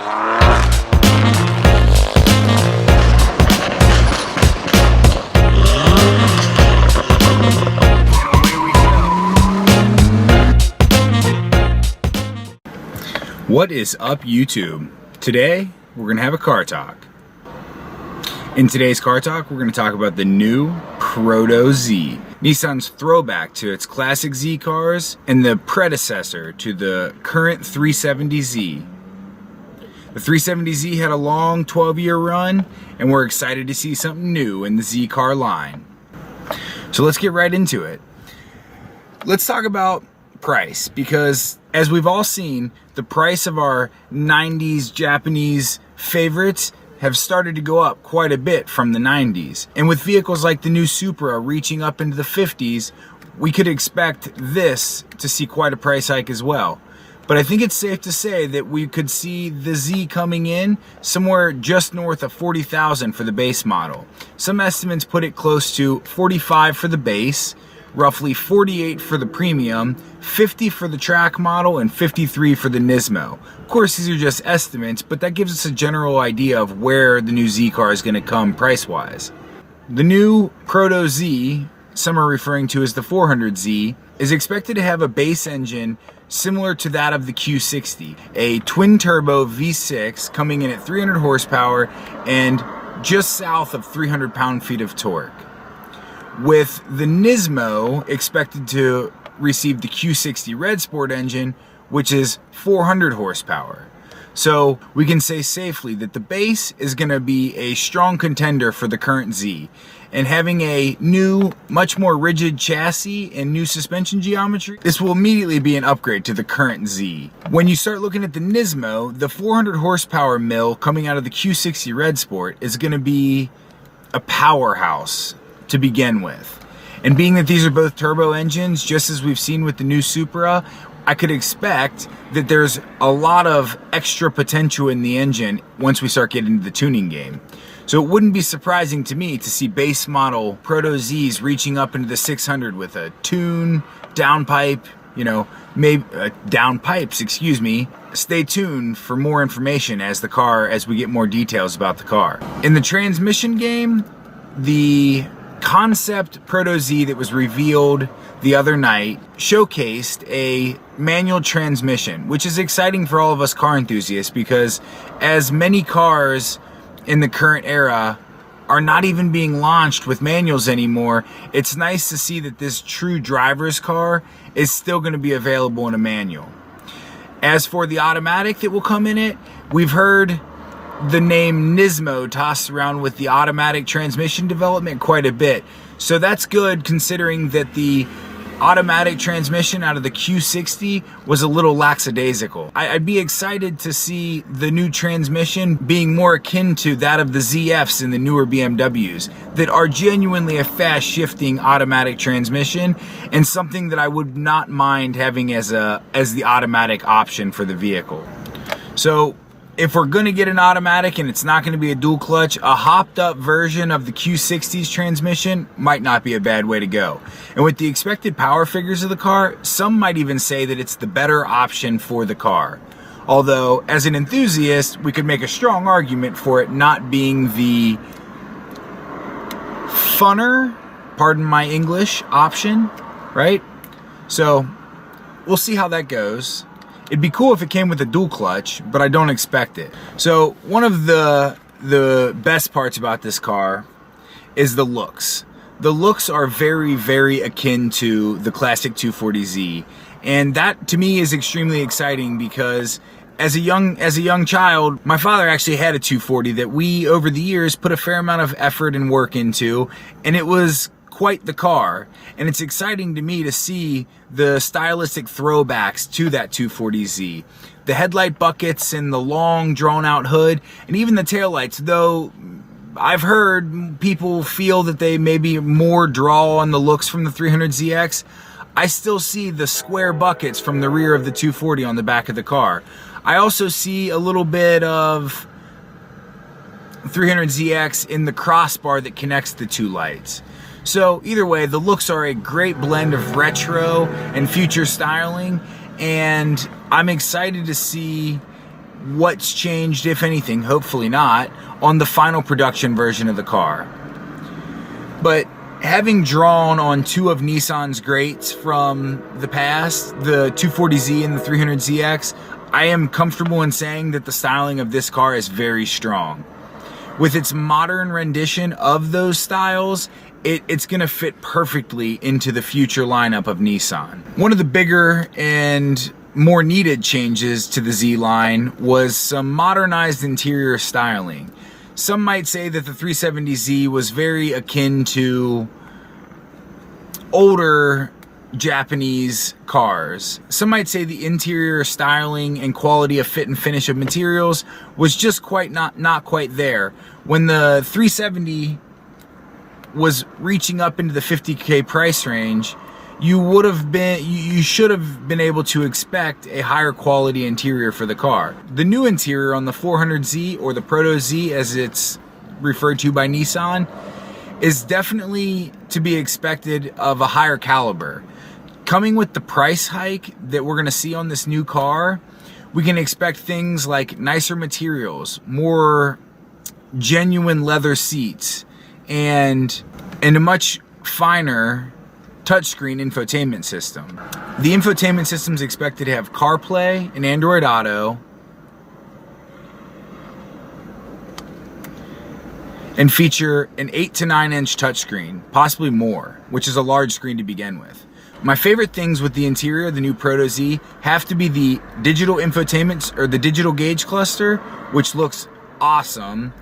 What is up, YouTube? Today, we're gonna have a car talk. In today's car talk, we're gonna talk about the new PROTO Z, Nissan's throwback to its classic Z cars and the predecessor to the current 370Z. The 370Z had a long 12-year run, and we're excited to see something new in the Z car line. So let's get right into it. Let's talk about price, because as we've all seen, the price of our 90s Japanese favorites have started to go up quite a bit from the 90s. And with vehicles like the new Supra reaching up into the 50s, we could expect this to see quite a price hike as well. But I think it's safe to say that we could see the Z coming in somewhere just north of $40,000 for the base model. Some estimates put it close to $45,000 for the base, roughly $48,000 for the premium, $50,000 for the track model, and $53,000 for the Nismo. Of course, these are just estimates, but that gives us a general idea of where the new Z car is going to come price-wise. The new PROTO Z, some are referring to as the 400Z, is expected to have a base engine similar to that of the Q60, a twin-turbo V6 coming in at 300 horsepower and just south of 300 pound-feet of torque, with the Nismo expected to receive the Q60 Red Sport engine, which is 400 horsepower. So we can say safely that the base is going to be a strong contender for the current Z. And having a new, much more rigid chassis and new suspension geometry, this will immediately be an upgrade to the current Z. When you start looking at the Nismo, the 400 horsepower mill coming out of the Q60 Red Sport is going to be a powerhouse to begin with. And being that these are both turbo engines, just as we've seen with the new Supra, I could expect that there's a lot of extra potential in the engine once we start getting into the tuning game. So it wouldn't be surprising to me to see base model PROTO Zs reaching up into the 600 with a tune, downpipe, maybe downpipes, excuse me. Stay tuned for more information as we get more details about the car. In the transmission game, the concept PROTO Z that was revealed the other night showcased a manual transmission, which is exciting for all of us car enthusiasts, because as many cars in the current era are not even being launched with manuals anymore, it's nice to see that this true driver's car is still going to be available in a manual. As for the automatic that will come in it, we've heard the name Nismo tossed around with the automatic transmission development quite a bit. So that's good, considering that the automatic transmission out of the Q60 was a little lackadaisical. I'd be excited to see the new transmission being more akin to that of the ZFs in the newer BMWs that are genuinely a fast shifting automatic transmission, and something that I would not mind having as the automatic option for the vehicle. So if we're going to get an automatic and it's not going to be a dual clutch, a hopped up version of the Q60's transmission might not be a bad way to go. And with the expected power figures of the car, some might even say that it's the better option for the car. Although, as an enthusiast, we could make a strong argument for it not being the funner, pardon my English, option, right? So we'll see how that goes. It'd be cool if it came with a dual clutch, but I don't expect it. So one of the best parts about this car is the looks. The looks are very, very akin to the classic 240Z. And that to me is extremely exciting, because as a young child, my father actually had a 240 that we over the years put a fair amount of effort and work into, and it was quite the car. And it's exciting to me to see the stylistic throwbacks to that 240Z. The headlight buckets and the long drawn out hood, and even the taillights, though I've heard people feel that they maybe more draw on the looks from the 300ZX, I still see the square buckets from the rear of the 240 on the back of the car. I also see a little bit of 300ZX in the crossbar that connects the two lights. So either way, the looks are a great blend of retro and future styling, and I'm excited to see what's changed, if anything, hopefully not, on the final production version of the car. But having drawn on two of Nissan's greats from the past, the 240Z and the 300ZX, I am comfortable in saying that the styling of this car is very strong. With its modern rendition of those styles, it's going to fit perfectly into the future lineup of Nissan. One of the bigger and more needed changes to the Z line was some modernized interior styling. Some might say that the 370Z was very akin to older Japanese cars. Some might say the interior styling and quality of fit and finish of materials was just not quite there. When the 370 was reaching up into the 50K price range, you should have been able to expect a higher quality interior for the car. The new interior on the 400Z, or the Proto Z as it's referred to by Nissan, is definitely to be expected of a higher caliber. Coming with the price hike that we're going to see on this new car, we can expect things like nicer materials, more genuine leather seats, and a much finer touchscreen infotainment system. The infotainment system is expected to have CarPlay and Android Auto, and feature an 8 to 9 inch touchscreen, possibly more, which is a large screen to begin with. My favorite things with the interior of the new Proto Z have to be the digital infotainment, or the digital gauge cluster, which looks awesome.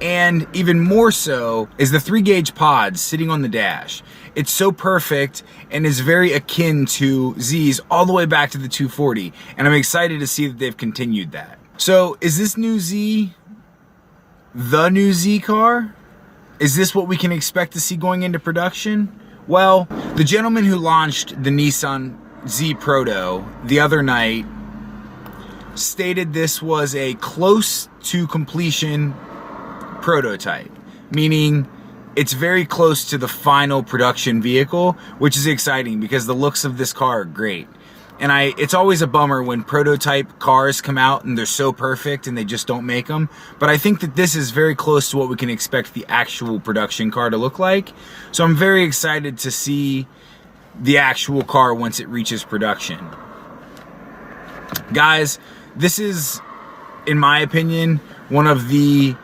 And even more so is the 3-gauge pods sitting on the dash. It's so perfect and is very akin to Z's all the way back to the 240. And I'm excited to see that they've continued that. So is this new Z the new Z car? Is this what we can expect to see going into production? Well, the gentleman who launched the Nissan Z Proto the other night stated this was a close to completion prototype, meaning it's very close to the final production vehicle, which is exciting because the looks of this car are great. And it's always a bummer when prototype cars come out and they're so perfect and they just don't make them. But I think that this is very close to what we can expect the actual production car to look like. So I'm very excited to see the actual car once it reaches production. Guys, this is, in my opinion, one of the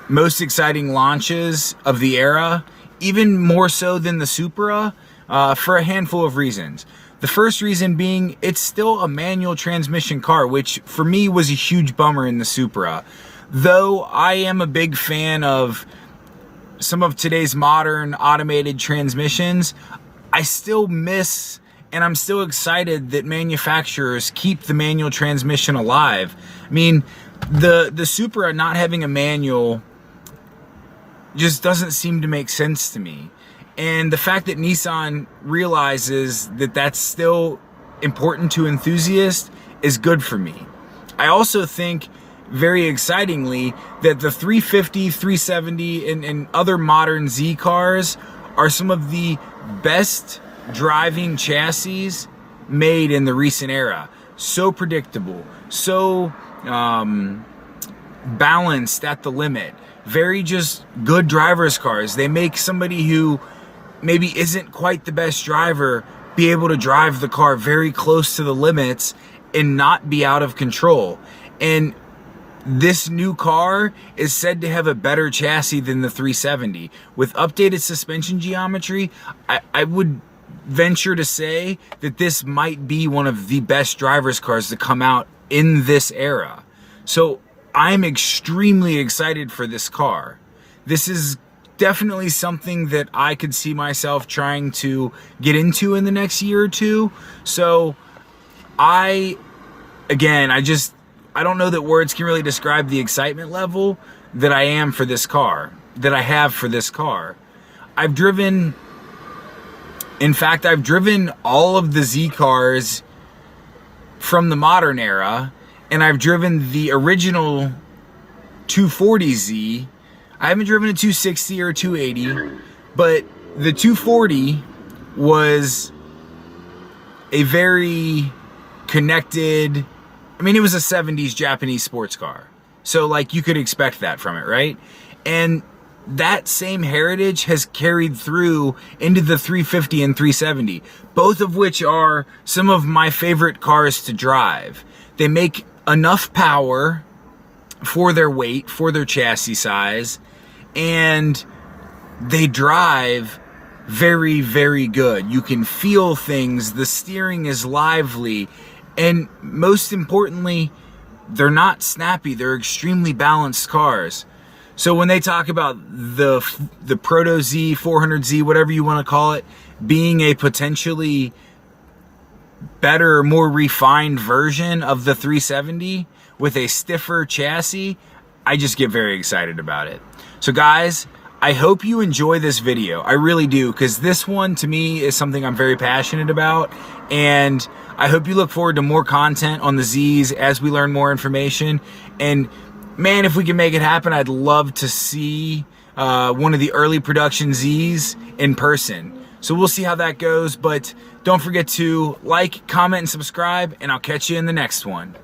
most exciting launches of the era, even more so than the Supra, for a handful of reasons. The first reason being, it's still a manual transmission car, which for me was a huge bummer in the Supra. Though I am a big fan of some of today's modern automated transmissions, I still miss, and I'm still excited that manufacturers keep the manual transmission alive. I mean, the Supra not having a manual just doesn't seem to make sense to me. And the fact that Nissan realizes that that's still important to enthusiasts is good for me. I also think, very excitingly, that the 350, 370, and other modern Z cars are some of the best driving chassis made in the recent era. So predictable, so balanced at the limit. Very just good driver's cars. They make somebody who maybe isn't quite the best driver be able to drive the car very close to the limits and not be out of control. And this new car is said to have a better chassis than the 370. With updated suspension geometry, I would venture to say that this might be one of the best driver's cars to come out in this era. So I'm extremely excited for this car. This is definitely something that I could see myself trying to get into in the next year or two. So I don't know that words can really describe the excitement level that I am for this car, that I have for this car. I've driven all of the Z cars from the modern era, and I've driven the original 240Z. I haven't driven a 260 or a 280, but the 240 was a very connected I mean, it was a 70s Japanese sports car. So like you could expect that from it, right? And that same heritage has carried through into the 350 and 370, both of which are some of my favorite cars to drive. They make enough power for their weight, for their chassis size, and they drive very, very good. You can feel things, the steering is lively, and most importantly, they're not snappy. They're extremely balanced cars. So when they talk about the Proto Z, 400Z, whatever you want to call it, being a potentially better, more refined version of the 370 with a stiffer chassis, I just get very excited about it. So guys, I hope you enjoy this video. I really do, because this one to me is something I'm very passionate about, and I hope you look forward to more content on the Zs as we learn more information. And man, if we can make it happen, I'd love to see one of the early production Zs in person. So we'll see how that goes, but don't forget to like, comment, and subscribe, and I'll catch you in the next one.